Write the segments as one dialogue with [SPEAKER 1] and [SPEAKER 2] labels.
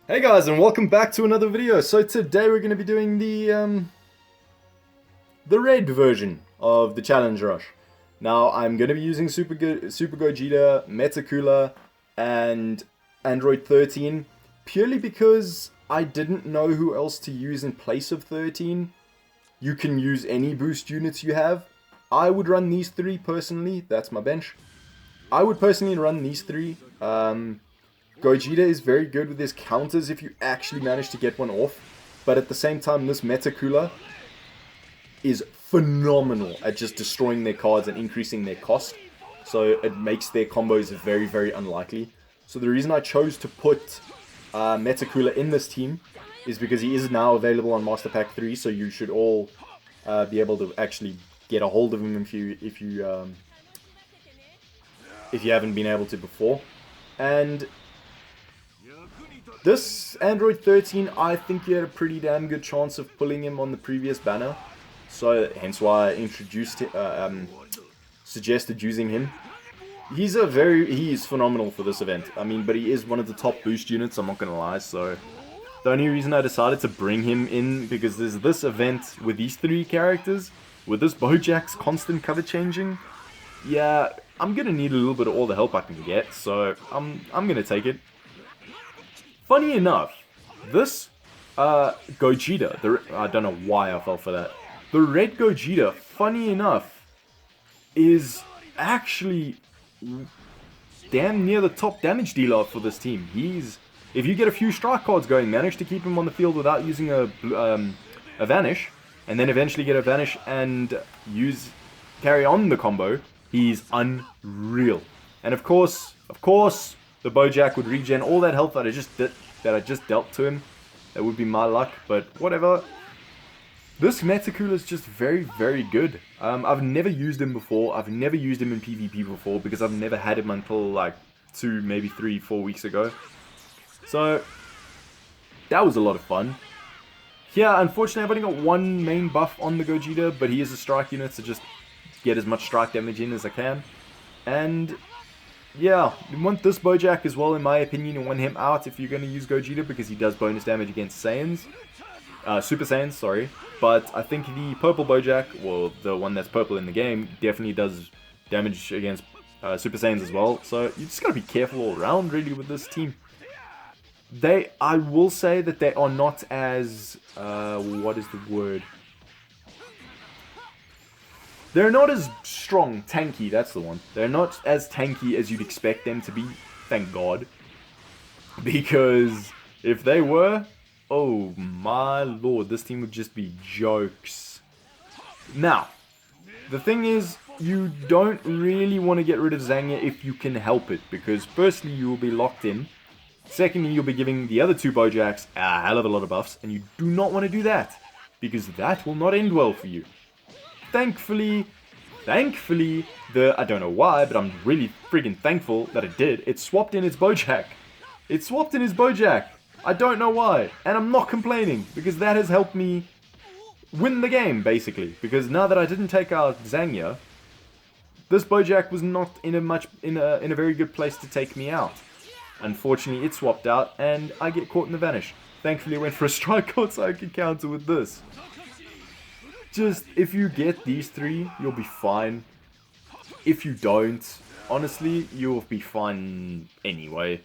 [SPEAKER 1] Hey guys, and welcome back to another video. So today we're going to be doing the red version of the challenge rush. Now I'm going to be using Super Gogeta, Metacooler, and Android 13 purely because I didn't know who else to use in place of 13. You can use any boost units you have. I would run these three personally. That's my bench. I would personally run these three. Gogeta is very good with his counters if you actually manage to get one off. But at the same time, this Metacooler is phenomenal at just destroying their cards and increasing their cost. So it makes their combos very, very unlikely. So the reason I chose to put Metacooler in this team is because he is now available on Master Pack 3. So you should all be able to actually get a hold of him if you haven't been able to before. And this Android 13, I think you had a pretty damn good chance of pulling him on the previous banner. So, hence why I suggested using him. He is phenomenal for this event. I mean, but he is one of the top boost units, I'm not gonna lie. So, the only reason I decided to bring him in, because there's this event with these three characters, with this Boujack's constant cover changing. Yeah, I'm gonna need a little bit of all the help I can get, so I'm gonna take it. Funny enough, this Gogeta, I don't know why I fell for that. The red Gogeta, funny enough, is actually damn near the top damage dealer for this team. If you get a few strike cards going, manage to keep him on the field without using a Vanish, and then eventually get a Vanish and carry on the combo, he's unreal. And of course, the Boujack would regen all that health that I just dealt to him. That would be my luck, but whatever. This Metacooler is just very, very good. I've never used him before. I've never used him in PvP before because I've never had him until like 2, maybe 3, 4 weeks ago. So that was a lot of fun. Yeah, unfortunately I've only got one main buff on the Gogeta, but he is a strike unit, so just get as much strike damage in as I can. And yeah, you want this Boujack as well, in my opinion. You want him out if you're going to use Gogeta, because he does bonus damage against Saiyans. Super Saiyans, sorry. But I think the purple Boujack, well, the one that's purple in the game, definitely does damage against Super Saiyans as well. So you just got to be careful all around, really, with this team. I will say that they are not as, what is the word? They're not as strong, tanky, that's the one. They're not as tanky as you'd expect them to be, thank God. Because if they were, oh my lord, this team would just be jokes. Now, the thing is, you don't really want to get rid of Xela if you can help it. Because firstly, you will be locked in. Secondly, you'll be giving the other two Boujacks a hell of a lot of buffs. And you do not want to do that, because that will not end well for you. Thankfully, I don't know why, but I'm really freaking thankful that it did. It swapped in its Boujack. I don't know why, and I'm not complaining, because that has helped me win the game, basically. Because now that I didn't take out Xela, this Boujack was not in a very good place to take me out. Unfortunately, it swapped out, and I get caught in the Vanish. Thankfully, I went for a strike card so I could counter with this. Just, if you get these three, you'll be fine. If you don't, honestly, you'll be fine anyway.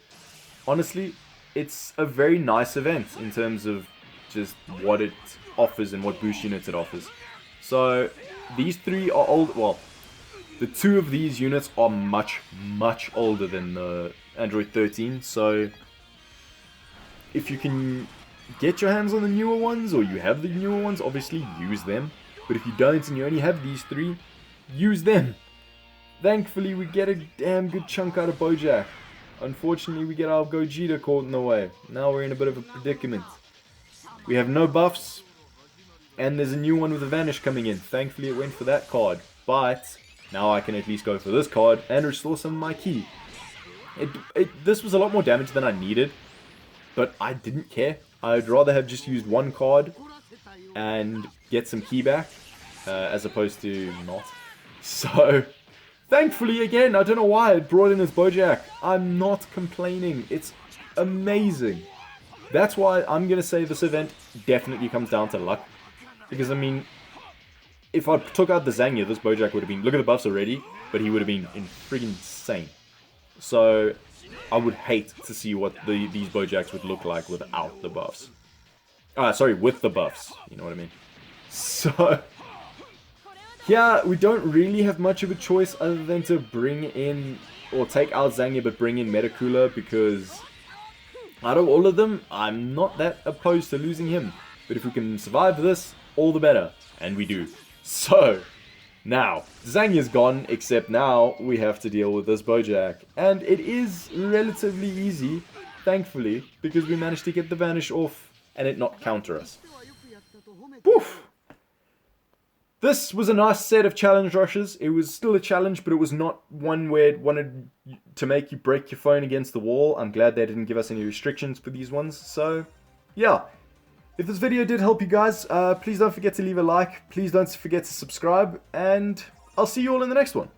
[SPEAKER 1] Honestly, it's a very nice event in terms of just what it offers and what boost units it offers. So, these three are old. Well, the two of these units are much, much older than the Android 13. So, if you can get your hands on the newer ones, or you have the newer ones, obviously use them. But if you don't and you only have these three, use them. Thankfully, we get a damn good chunk out of Boujack. Unfortunately, we get our Gogeta caught in the way. Now we're in a bit of a predicament. We have no buffs, and there's a new one with a Vanish coming in. Thankfully, it went for that card. But now I can at least go for this card and restore some of my ki. This was a lot more damage than I needed, but I didn't care. I'd rather have just used one card and get some ki back, as opposed to not. So, thankfully, again, I don't know why it brought in this Boujack. I'm not complaining. It's amazing. That's why I'm going to say this event definitely comes down to luck. Because, I mean, if I took out the Xela, this Boujack would have been... Look at the buffs already, but he would have been friggin' insane. So, I would hate to see what these Boujacks would look like without the buffs. Sorry, with the buffs. You know what I mean? So, yeah, we don't really have much of a choice other than to bring in... Or take out Xela, but bring in Metacooler, because... Out of all of them, I'm not that opposed to losing him. But if we can survive this, all the better. And we do. So, now, Xela's gone, except now we have to deal with this Boujack. And it is relatively easy, thankfully, because we managed to get the Vanish off and it not counter us. Woof! This was a nice set of challenge rushes. It was still a challenge, but it was not one where it wanted to make you break your phone against the wall. I'm glad they didn't give us any restrictions for these ones. So, yeah. If this video did help you guys, please don't forget to leave a like. Please don't forget to subscribe. And I'll see you all in the next one.